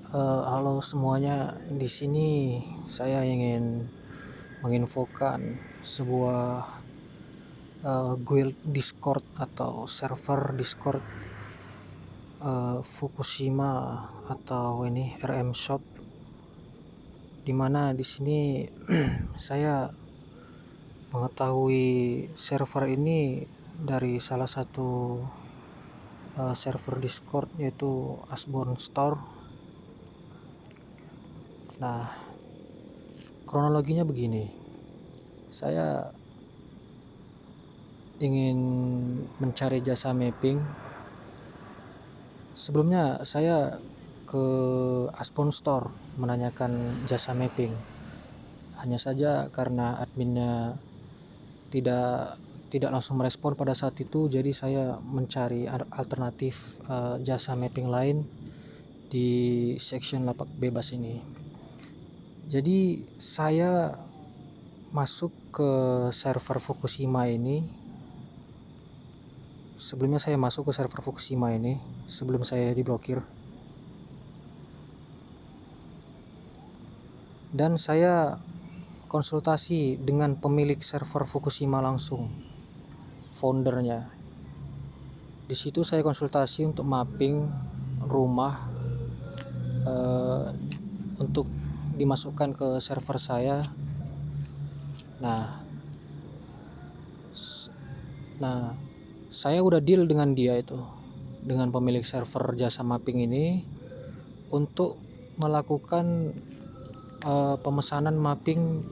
Halo semuanya, di sini saya ingin menginfokan sebuah guild Discord atau server Discord Fukushima atau ini RM Shop, dimana di sini saya mengetahui server ini dari salah satu server Discord, yaitu Asbon Store. Nah, kronologinya begini. Saya ingin mencari jasa mapping. Sebelumnya saya ke Asbon Store menanyakan jasa mapping. Hanya saja karena adminnya tidak tidak langsung merespon pada saat itu, jadi saya mencari alternatif jasa mapping lain di section lapak bebas ini. Jadi saya masuk ke server Fukushima ini. Sebelum saya diblokir, dan saya konsultasi dengan pemilik server Fukushima langsung, foundernya. Di situ saya konsultasi untuk mapping rumah untuk dimasukkan ke server saya. Nah, saya udah deal dengan dia itu, dengan pemilik server jasa mapping ini, untuk melakukan pemesanan mapping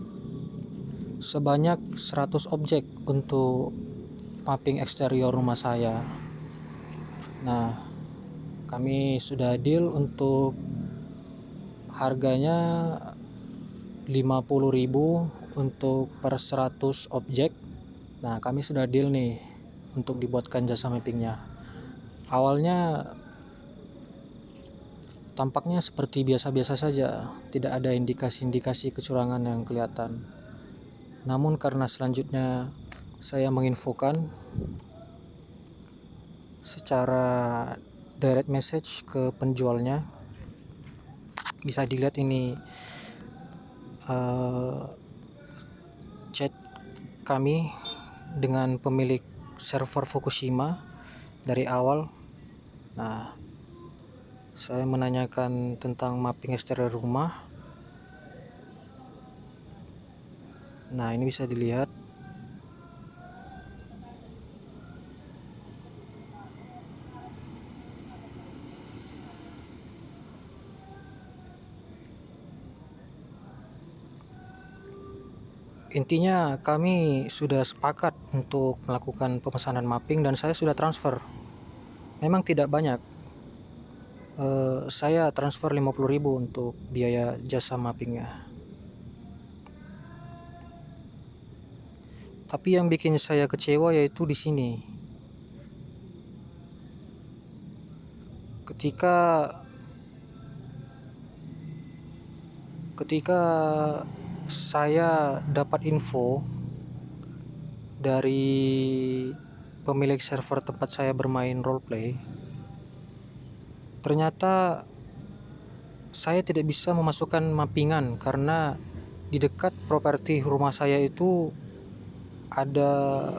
sebanyak 100 objek untuk mapping eksterior rumah saya. Nah, kami sudah deal untuk harganya 50.000 untuk per 100 objek. Nah, kami sudah deal nih untuk dibuatkan jasa mappingnya. Awalnya tampaknya seperti biasa-biasa saja, tidak ada indikasi-indikasi kecurangan yang kelihatan. Namun karena selanjutnya saya menginfokan secara direct message ke penjualnya, bisa dilihat ini chat kami dengan pemilik server Fukushima dari awal. Nah, saya menanyakan tentang mapping eksterior rumah. Nah, ini bisa dilihat. Intinya kami sudah sepakat untuk melakukan pemesanan mapping dan saya sudah transfer. Memang tidak banyak. Saya transfer 50.000 untuk biaya jasa mappingnya. Tapi yang bikin saya kecewa yaitu di sini. Ketika saya dapat info dari pemilik server tempat saya bermain roleplay, ternyata saya tidak bisa memasukkan mappingan karena di dekat properti rumah saya itu ada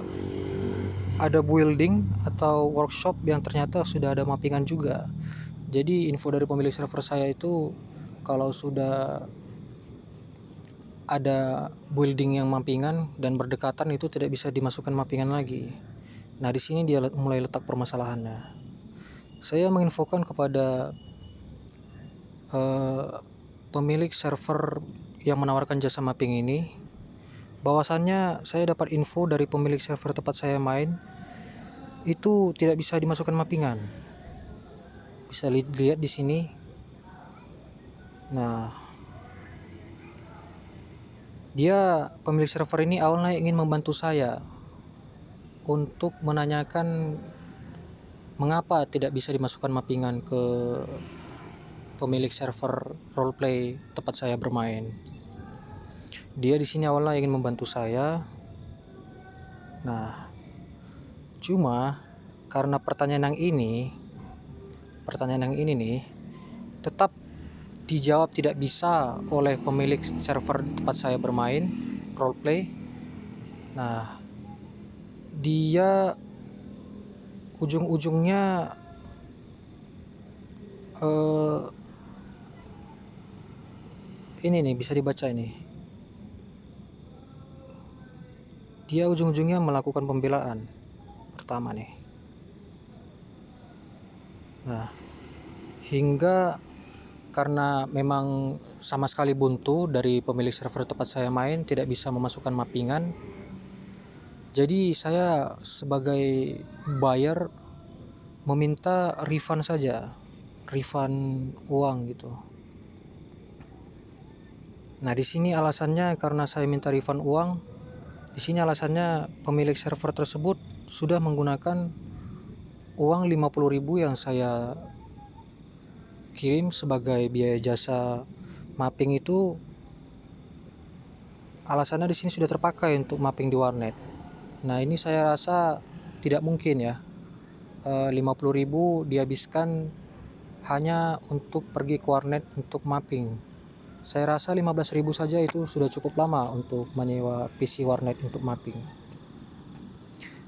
building atau workshop yang ternyata sudah ada mappingan juga. Jadi info dari pemilik server saya itu, kalau sudah ada building yang mappingan dan berdekatan, itu tidak bisa dimasukkan mappingan lagi. Nah, di sini dia mulai letak permasalahannya. Saya menginfokan kepada pemilik server yang menawarkan jasa mapping ini, bahwasannya saya dapat info dari pemilik server tempat saya main itu tidak bisa dimasukkan mappingan. Bisa lihat di sini. Nah, pemilik server ini awalnya ingin membantu saya untuk menanyakan mengapa tidak bisa dimasukkan mappingan ke pemilik server roleplay tempat saya bermain. Dia di sini awalnya ingin membantu saya. Nah, cuma karena pertanyaan yang ini nih tetap dijawab tidak bisa oleh pemilik server tempat saya bermain roleplay. Nah, dia ujung-ujungnya ini nih, bisa dibaca ini. Dia ujung-ujungnya melakukan pembelaan pertama nih. Nah, hingga karena memang sama sekali buntu dari pemilik server tempat saya main, tidak bisa memasukkan mappingan. Jadi saya sebagai buyer meminta refund saja, refund uang gitu. Nah, di sini alasannya karena saya minta refund uang. Di sini alasannya pemilik server tersebut sudah menggunakan uang 50.000 yang saya kirim sebagai biaya jasa mapping itu. Alasannya di sini sudah terpakai untuk mapping di warnet. Nah, ini saya rasa tidak mungkin ya. 50.000 dihabiskan hanya untuk pergi ke warnet untuk mapping. Saya rasa 15.000 saja itu sudah cukup lama untuk menyewa PC warnet untuk mapping.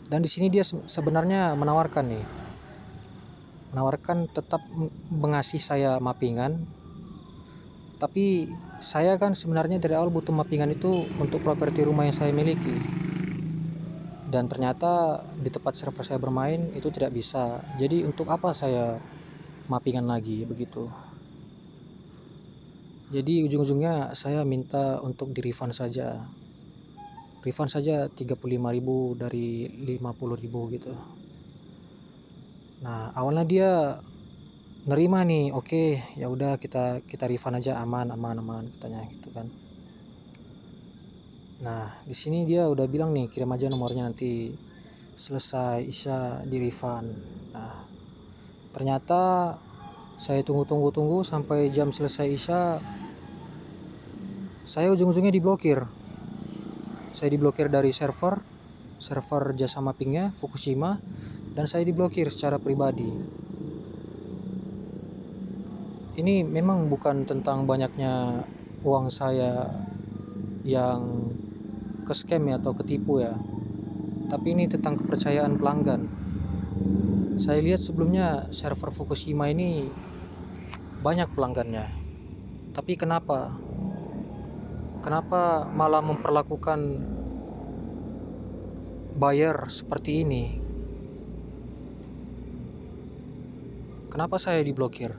Dan di sini dia sebenarnya menawarkan tetap mengasih saya mappingan. Tapi saya kan sebenarnya dari awal butuh mappingan itu untuk properti rumah yang saya miliki. Dan ternyata di tempat server saya bermain itu tidak bisa. Jadi untuk apa saya mappingan lagi begitu. Jadi ujung-ujungnya saya minta untuk di refund saja. Refund saja 35.000 dari 50.000 gitu. Nah, awalnya dia nerima nih, oke, ya udah kita refund aja, aman katanya gitu kan. Nah, di sini dia udah bilang nih, kirim aja nomornya, nanti selesai isya di refund. Nah, ternyata saya tunggu sampai jam selesai isya, saya ujung-ujungnya diblokir. Saya diblokir dari server jasa mappingnya Fukushima, dan saya diblokir secara pribadi. Ini memang bukan tentang banyaknya uang saya yang ke scam ya atau ketipu ya, tapi ini tentang kepercayaan pelanggan. Saya lihat sebelumnya server Fukushima ini banyak pelanggannya, tapi kenapa malah memperlakukan buyer seperti ini? Kenapa saya diblokir?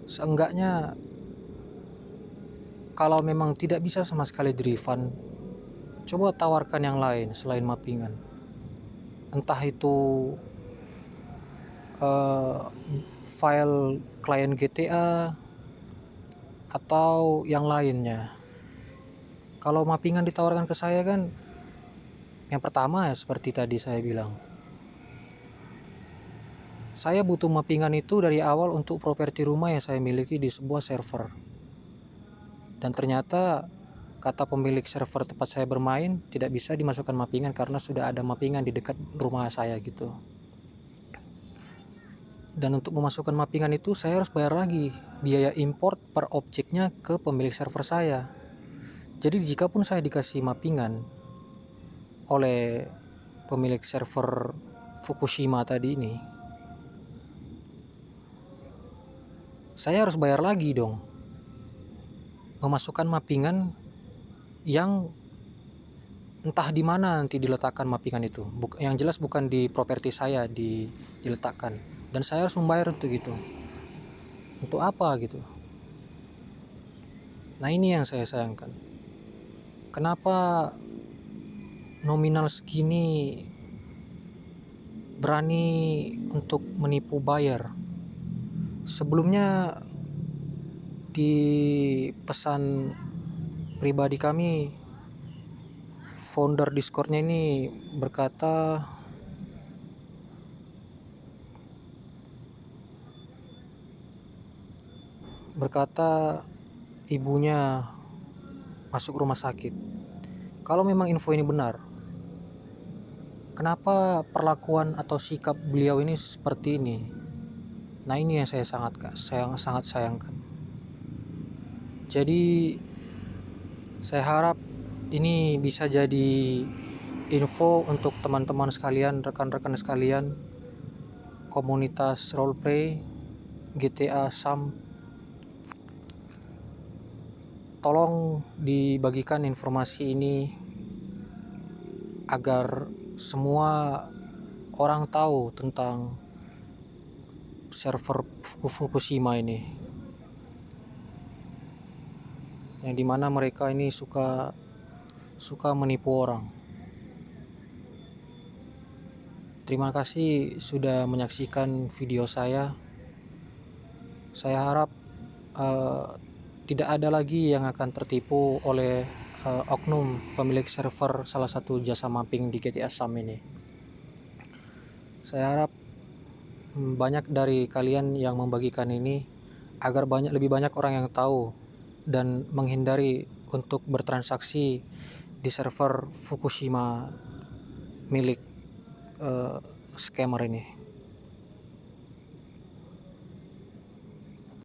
Seenggaknya kalau memang tidak bisa sama sekali di refund, coba tawarkan yang lain selain mappingan. Entah itu file klien GTA atau yang lainnya. Kalau mappingan ditawarkan ke saya kan, yang pertama ya seperti tadi saya bilang, saya butuh mappingan itu dari awal untuk properti rumah yang saya miliki di sebuah server. Dan ternyata kata pemilik server tempat saya bermain tidak bisa dimasukkan mappingan karena sudah ada mappingan di dekat rumah saya gitu. Dan untuk memasukkan mappingan itu saya harus bayar lagi biaya import per objeknya ke pemilik server saya. Jadi jika pun saya dikasih mappingan oleh pemilik server Fukushima tadi ini, saya harus bayar lagi dong memasukkan mappingan yang entah di mana nanti diletakkan mappingan itu. Yang jelas bukan di properti saya diletakkan, dan saya harus membayar untuk itu. Untuk apa gitu? Nah, ini yang saya sayangkan. Kenapa nominal segini berani untuk menipu buyer? Sebelumnya di pesan pribadi kami, founder Discordnya ini berkata ibunya masuk rumah sakit. Kalau memang info ini benar, kenapa perlakuan atau sikap beliau ini seperti ini? Nah, ini yang saya sangat sayangkan. Jadi saya harap ini bisa jadi info untuk teman-teman sekalian, rekan-rekan sekalian, komunitas roleplay GTA Sam. Tolong dibagikan informasi ini agar semua orang tahu tentang server Fukushima ini, yang dimana mereka ini suka menipu orang. Terima kasih sudah menyaksikan video saya. Saya harap tidak ada lagi yang akan tertipu oleh oknum pemilik server salah satu jasa mapping di GTA Sam ini. Saya harap banyak dari kalian yang membagikan ini agar lebih banyak orang yang tahu dan menghindari untuk bertransaksi di server Fukushima milik scammer ini.